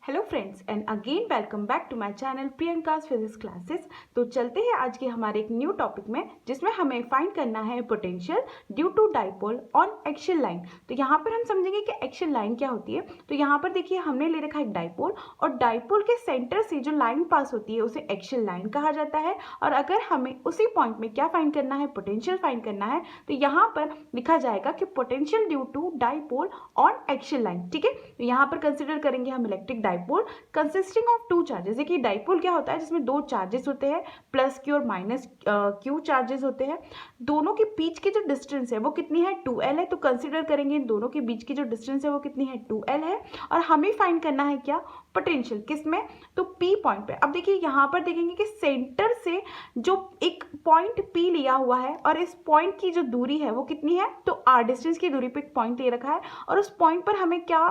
Hello friends and again welcome back to my channel Priyanka's physics classes. तो चलते हैं आज के हमारे एक न्यू टॉपिक में जिसमें हमें फाइंड करना है potential due to dipole on axial line. तो यहाँ पर हम समझेंगे कि एक्सियल लाइन क्या होती है। तो यहाँ पर देखिए हमने ले रखा है एक डाइपोल और डाइपोल के सेंटर से जो लाइन पास होती है उसे एक्सियल लाइन कहा जाता है। और अगर हमें उसी पॉइंट में क्या फाइंड करना है, पोटेंशियल फाइंड करना है, तो यहाँ पर लिखा जाएगा कि potential due to dipole on axial line. ठीक है, तो यहाँ पर कंसिडर करेंगे हम electric dipole consisting of two charges. देखिए डाइपोल क्या होता है जिसमें दो चार्जेस होते हैं, प्लस क्यू और माइनस क्यू चार्जेस होते हैं। दोनों के बीच की जो डिस्टेंस है वो कितनी है, 2l है। तो कंसिडर करेंगे इन दोनों के बीच की जो डिस्टेंस है वो कितनी है, 2l है। और हमें फाइंड करना है क्या, पोटेंशियल। किसमें, तो P पॉइंट पे। अब देखिए यहाँ पर देखेंगे कि सेंटर से जो एक पॉइंट P लिया हुआ है और इस पॉइंट की जो दूरी है वो कितनी है, तो r डिस्टेंस की दूरी पे एक पॉइंट ले रखा है और उस पॉइंट पर हमें क्या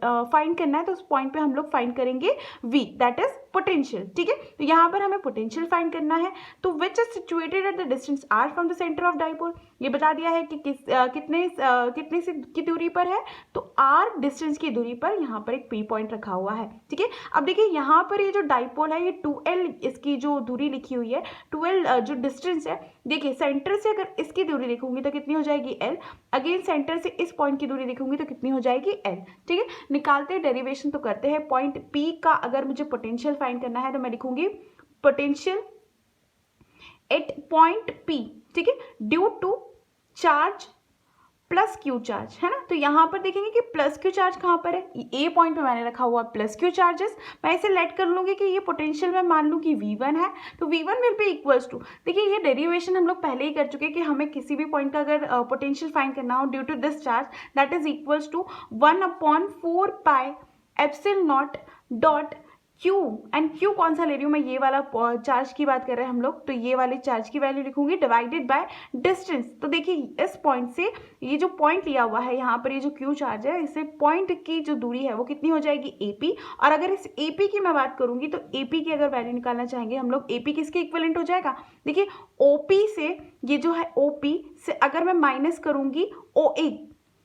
फाइंड करना है, तो उस पॉइंट पे हम लोग फाइंड करेंगे V, दैट इज पोटेंशियल। ठीक है, तो यहाँ पर हमें पोटेंशियल फाइंड करना है। तो which is situated at the distance r from the centre of dipole. ये बता दिया है कि कितने से की दूरी पर है, तो r डिस्टेंस की दूरी पर यहाँ पर एक P पॉइंट रखा हुआ है। ठीक है, अब देखिए यहाँ पर ये जो डाइपोल है ये 2l इसकी जो दूरी लिखी हुई है, 2l जो डिस्टेंस है, देखिए सेंटर से अगर इसकी दूरी लिखूंगी तो कितनी हो जाएगी l, अगेन सेंटर से इस पॉइंट की दूरी लिखूंगी तो कितनी हो जाएगी l। ठीक है, निकालते हैं डेरिवेशन तो करते हैं। पॉइंट P का अगर मुझे पोटेंशियल फाइंड करना है तो मैं लिखूंगी पोटेंशियल एट पॉइंट P, ठीक है, due to charge plus Q charge, है ना। तो यहाँ पर देखेंगे कि प्लस क्यू चार्ज कहाँ पर है, ए पॉइंट पे मैंने रखा हुआ प्लस क्यू चार्जेस। मैं इसे लेट कर लूँगी कि ये पोटेंशियल में मान लूँ कि V1 है, तो V1 will be equals to, देखिए ये डेरिवेशन हम लोग पहले ही कर चुके हैं कि हमें किसी भी पॉइंट का अगर पोटेंशियल फाइंड करना हो due to this charge, that is equals to 1/4 pi epsilon naught dot Q। And Q कौन सा ले रही हूँ मैं, ये वाला चार्ज की बात कर रहे हैं हम लोग, तो ये वाले चार्ज की वैल्यू लिखूंगी डिवाइडेड बाय डिस्टेंस। तो देखिए इस पॉइंट से ये जो पॉइंट लिया हुआ है यहाँ पर, ये जो Q चार्ज है, इससे पॉइंट की जो दूरी है वो कितनी हो जाएगी, AP। और अगर इस AP की मैं बात करूंगी तो AP की अगर वैल्यू निकालना चाहेंगे हम लोग, AP किसके इक्विवेलेंट हो जाएगा, देखिए OP से, ये जो है OP से अगर मैं माइनस करूंगी OA,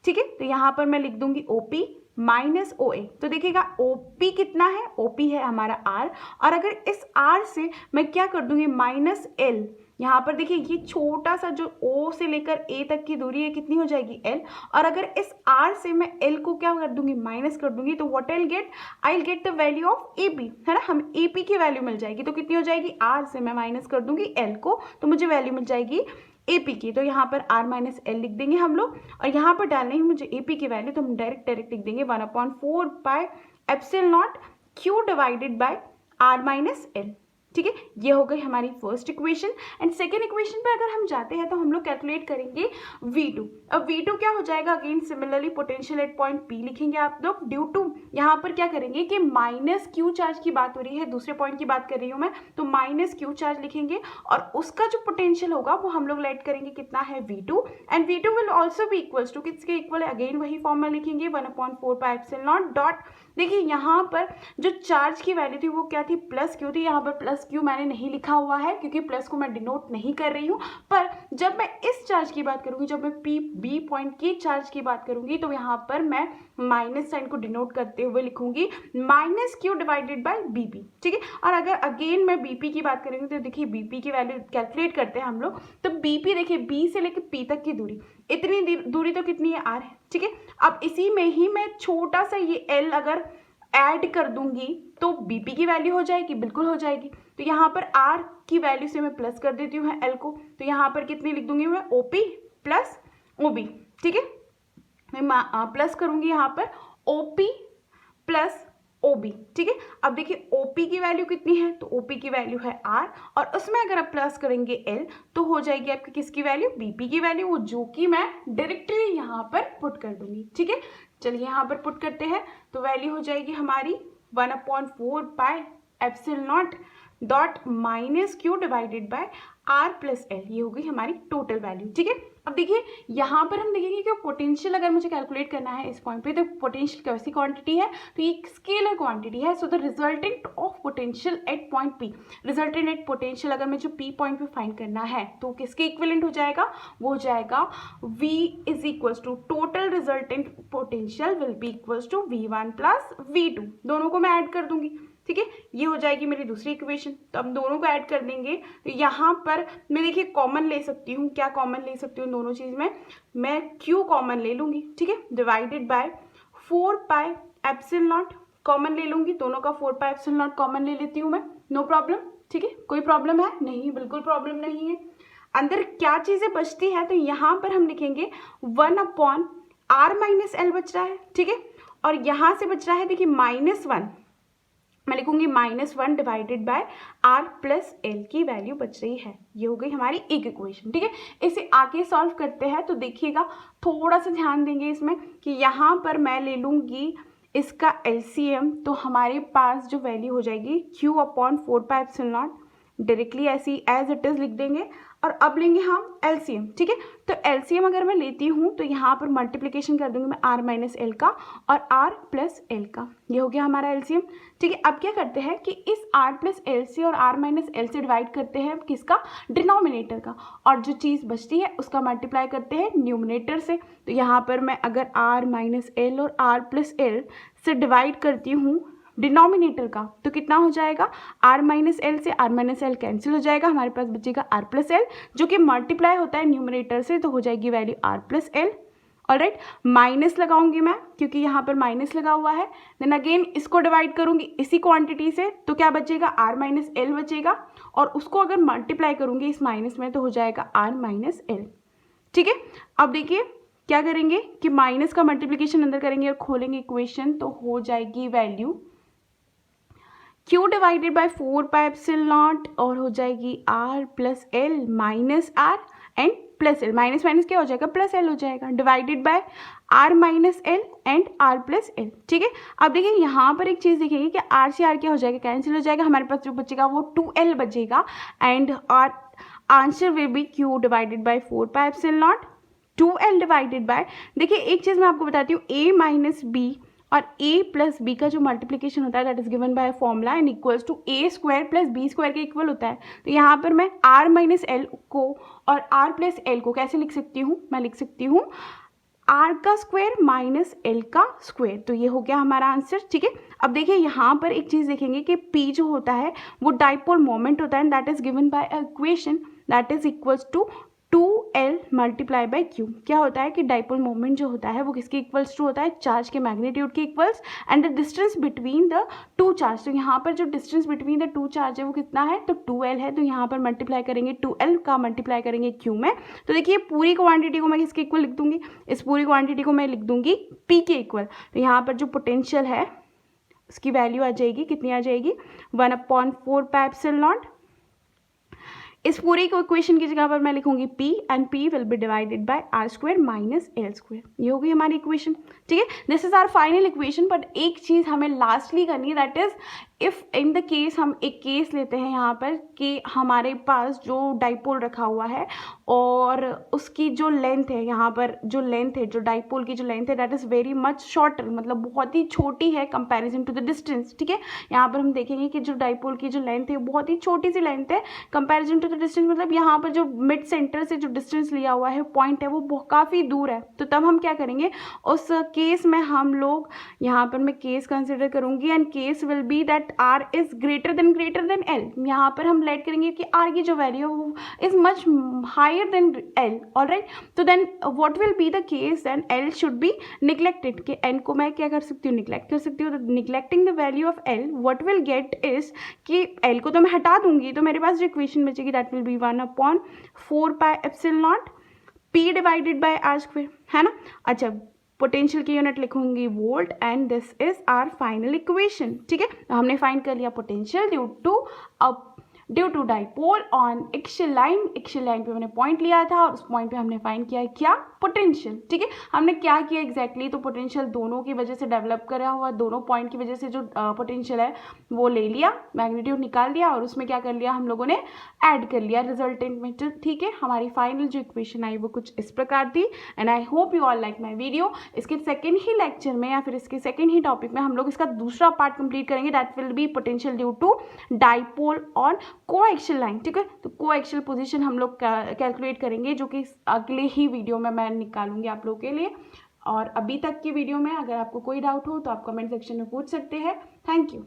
ठीक है, तो यहाँ पर मैं लिख दूंगी OP माइनस OA। तो देखिएगा OP कितना है, OP है हमारा R, और अगर इस R से मैं क्या कर दूंगी माइनस L, यहाँ पर देखिए ये छोटा सा जो O से लेकर A तक की दूरी है कितनी हो जाएगी L, और अगर इस R से मैं L को क्या कर दूंगी, माइनस कर दूंगी, तो what I get the value of AP, है ना। हम AP की वैल्यू मिल जाएगी, तो कितनी हो जाएगी, R से मैं माइनस कर दूंगी L को, तो मुझे वैल्यू मिल जाएगी AP की। तो यहाँ पर R माइनस L लिख देंगे हम लोग, और यहाँ पर डालने ही मुझे AP की वैल्यू, तो हम डायरेक्ट लिख देंगे 1/4 pi epsilon not Q divided by R minus L। ठीक है, ये हो गई हमारी first equation. And second equation पे अगर हम जाते हैं तो हम लोग कैलकुलेट करेंगे V2। अब V2 क्या हो जाएगा, again similarly potential at point P लिखेंगे आप लोग, ड्यू टू यहाँ पर क्या करेंगे कि माइनस क्यू चार्ज की बात हो रही है, दूसरे पॉइंट की बात कर रही हूँ मैं, तो माइनस क्यू चार्ज लिखेंगे और उसका जो पोटेंशियल होगा वो हम लोग लेट करेंगे कितना है, V2। And V2 will also भी इक्वल्स टू, किसके इक्वल है, अगेन वही फॉर्म में लिखेंगे 1/4 पाई एप्सिलॉन नॉट डॉट, देखिए यहाँ पर जो चार्ज की वैल्यू थी वो क्या थी, प्लस क्यू थी। यहाँ पर प्लस क्यू मैंने नहीं लिखा हुआ है क्योंकि प्लस को मैं डिनोट नहीं कर रही हूँ, पर जब मैं इस चार्ज की बात करूंगी, जब मैं बी पॉइंट की चार्ज की बात करूंगी, तो यहाँ पर मैं माइनस साइन को डिनोट करते हुए लिखूंगी minus Q divided by BP. ठीक है, और अगर अगेन मैं बीपी की बात करूंगी तो देखिए बीपी की वैल्यू कैलकुलेट करते हैं हम लोग, तो बीपी देखिए बी से लेकर पी तक की दूरी, इतनी दूरी तो कितनी है, R है। ठीक है, अब इसी में ही मैं छोटा सा ये L अगर ऐड कर दूंगी तो BP की वैल्यू हो जाएगी, बिल्कुल हो जाएगी। तो यहाँ पर R की वैल्यू से मैं प्लस कर देती हूँ L को, तो यहाँ पर कितनी लिख दूंगी मैं, OP प्लस OB। ठीक है, मैं प्लस करूंगी यहाँ पर OP प्लस OB। ठीक है, अब देखिए OP की वैल्यू कितनी है, तो OP की वैल्यू है R, और उसमें अगर आप प्लस करेंगे L तो हो जाएगी आपकी किसकी वैल्यू, BP की वैल्यू, वो जो कि मैं डायरेक्टली यहाँ पर पुट कर दूंगी। ठीक है, चलिए यहाँ पर पुट करते हैं, तो वैल्यू हो जाएगी हमारी 1/4 pi epsilon naught dot minus Q divided by R plus L, ये हो गई हमारी टोटल वैल्यू। ठीक है, अब देखिए यहाँ पर हम देखेंगे कि पोटेंशियल अगर मुझे कैलकुलेट करना है इस पॉइंट पे, तो पोटेंशियल कैसी क्वांटिटी है, तो ये स्केलर क्वांटिटी है। So the resultant of potential at point P, resultant at potential अगर मुझे पी पॉइंट पे फाइंड करना है तो किसके इक्विवेलेंट हो जाएगा, वो हो जाएगा V is equals to total resultant potential will be equals to V1 plus V2, दोनों को मैं ऐड कर दूंगी, ठीक है, ये हो जाएगी मेरी दूसरी इक्वेशन। तो हम दोनों को ऐड कर देंगे, तो यहाँ पर मैं देखिए कॉमन ले सकती हूँ, क्या कॉमन ले सकती हूँ दोनों चीज़ में, मैं Q कॉमन ले लूँगी, ठीक है, divided by 4 pi epsilon not common ले लूँगी, दोनों का 4 पाई एप्सिलॉन नॉट कॉमन ले लेती हूँ मैं, नो प्रॉब्लम, ठीक है, कोई प्रॉब्लम है नहीं, बिल्कुल प्रॉब्लम नहीं है। अंदर क्या चीज़ें बचती है, तो यहाँ पर हम लिखेंगे 1/r-l बच रहा है, ठीक है, और यहाँ से बच रहा है देखिए -1, मैं लिखूंगी -1 divided by r plus L की वैल्यू बच रही है। ये हो गई हमारी एक इक्वेशन, ठीक है। इसे आगे सॉल्व करते हैं तो देखिएगा, थोड़ा सा ध्यान देंगे इसमें कि यहाँ पर मैं ले लूँगी इसका एलसीएम, तो हमारे पास जो वैल्यू हो जाएगी Q/4 pi epsilon not, directly ऐसी एज इट इज लिख देंगे, और अब लेंगे हम एलसीएम, ठीक है। तो एलसीएम अगर मैं लेती हूँ तो यहाँ पर मल्टीप्लिकेशन कर दूंगी मैं r माइनस एल का और r प्लस एल का, ये हो गया हमारा एलसीएम, ठीक है। अब क्या करते हैं कि इस r प्लस एल से और r माइनस एल से डिवाइड करते हैं किसका, डिनोमिनेटर का, और जो चीज़ बचती है उसका मल्टीप्लाई करते हैं न्यूमिनेटर से। तो यहाँ पर मैं अगर r माइनस एल और r प्लस एल से डिवाइड करती हूँ डिनोमिनेटर का, तो कितना हो जाएगा, r माइनस एल से r माइनस एल कैंसिल हो जाएगा, हमारे पास बचेगा r प्लस एल, जो कि मल्टीप्लाई होता है न्यूमरेटर से, तो हो जाएगी value r plus L. Alright, minus लगाऊंगी मैं क्योंकि यहाँ पर माइनस लगा हुआ है, देन अगेन इसको डिवाइड करूंगी इसी क्वांटिटी से, तो क्या बचेगा, r माइनस एल बचेगा, और उसको अगर मल्टीप्लाई करूंगी इस माइनस में तो हो जाएगा r माइनस एल, ठीक है। अब देखिए क्या करेंगे कि माइनस का मल्टीप्लीकेशन अंदर करेंगे और खोलेंगे इक्वेशन, तो हो जाएगी value Q divided by 4 pi epsilon not, और हो जाएगी r plus L minus r and plus L, minus minus क्या हो जाएगा, प्लस एल हो जाएगा, divided by r minus L and r plus L, ठीक है। अब देखिए यहाँ पर एक चीज़ देखेंगे कि r से r क्या हो जाएगा, कैंसिल हो जाएगा, हमारे पास जो बचेगा वो 2l बचेगा, एंड और answer will be Q divided by 4 pi epsilon naught 2l divided by, देखिए एक चीज़ मैं आपको बताती हूँ, a माइनस b और a प्लस बी का जो मल्टीप्लिकेशन होता है that is given by formula and equals to a square plus B square के इक्वल होता है। तो यहाँ पर मैं r माइनस एल को और r प्लस एल को कैसे लिख सकती हूँ, मैं लिख सकती हूँ r का स्क्वायर माइनस एल का स्क्वायर, तो ये हो गया हमारा आंसर, ठीक है। अब देखिए यहाँ पर एक चीज़ देखेंगे कि p जो होता है वो डाइपोल मोमेंट होता है, that is given by equation that is equals to 2l multiply by Q. क्या होता है कि डाइपोल मोमेंट जो होता है वो किसके इक्वल्स टू होता है, चार्ज के मैग्नीट्यूड के equals and the distance between the two charge. तो यहाँ पर जो distance between the two charge है वो कितना है, तो 2l है, तो यहाँ पर मल्टीप्लाई करेंगे 2l का मल्टीप्लाई करेंगे q में, तो देखिए पूरी क्वांटिटी को मैं किसके इक्वल लिख दूंगी, इस पूरी क्वांटिटी को मैं लिख दूंगी p के इक्वल। तो यहाँ पर जो पोटेंशियल है उसकी वैल्यू आ जाएगी, कितनी आ जाएगी, 1/4 पाई एप्सिलॉन नॉट, इस पूरी को इक्वेशन की जगह पर मैं लिखूंगी p and p will be divided by r square minus L square, ये हो गई हमारी इक्वेशन, ठीक है। This is our final equation, but एक चीज़ हमें लास्टली करनी है, that is if in the case हम एक केस लेते हैं यहाँ पर कि हमारे पास जो डाइपोल रखा हुआ है और उसकी जो लेंथ है, यहाँ पर जो लेंथ है, जो डाइपोल की जो लेंथ है that is very much shorter, मतलब बहुत ही छोटी है कंपैरिजन टू द डिस्टेंस, ठीक है। यहाँ पर हम देखेंगे कि जो डाइपोल की जो लेंथ है बहुत ही छोटी सी लेंथ है कंपैरिजन टू द डिस्टेंस, मतलब यहाँ पर जो मिड सेंटर से जो डिस्टेंस लिया हुआ है पॉइंट है वो काफ़ी दूर है। तो तब हम क्या करेंगे, उस केस में हम लोग, यहाँ पर मैं केस कंसिडर करूँगी and case will be that r is greater than l। यहाँ पर हम लेट करेंगे कि r की जो वैल्यू है वो is much higher than l, alright. तो then what will be the case, then l should be neglected, कि n को मैं क्या कर सकती हूँ, निग्लेक्ट कर सकती हूँ। तो neglecting the value of l what will get is कि l को तो मैं हटा दूंगी, तो मेरे पास जो इक्वेशन बचेगी that will be 1/4 pi epsilon naught p divided by r square, है ना। अच्छा, पोटेंशियल की यूनिट लिखूंगी volt and this is our final equation, ठीक है। हमने फाइंड कर लिया potential due to due to dipole on axial line. Axial line पे मैंने पॉइंट लिया था और उस पॉइंट पे हमने फाइंड किया है क्या, पोटेंशियल। ठीक है, हमने क्या किया एग्जैक्टली, तो पोटेंशियल दोनों की वजह से डेवलप करा हुआ, दोनों पॉइंट की वजह से जो पोटेंशियल है वो ले लिया, मैग्नीट्यूड निकाल दिया और उसमें क्या कर लिया हम लोगों ने, ऐड कर लिया रिजल्टेंट में। ठीक है, हमारी फाइनल जो इक्वेशन आई वो कुछ इस प्रकार थी। And I hope you all like my video. इसके सेकेंड ही लेक्चर में या फिर इसके सेकेंड ही टॉपिक में हम लोग इसका दूसरा पार्ट कंप्लीट करेंगे, that will be potential due to dipole on coaxial line. ठीक है, तो कोएक्सियल पोजीशन हम लोग कैलकुलेट करेंगे, जो कि अगले ही वीडियो में मैं निकालूंगी आप लोगों के लिए। और अभी तक की वीडियो में अगर आपको कोई डाउट हो तो आप कमेंट सेक्शन में पूछ सकते हैं। Thank you.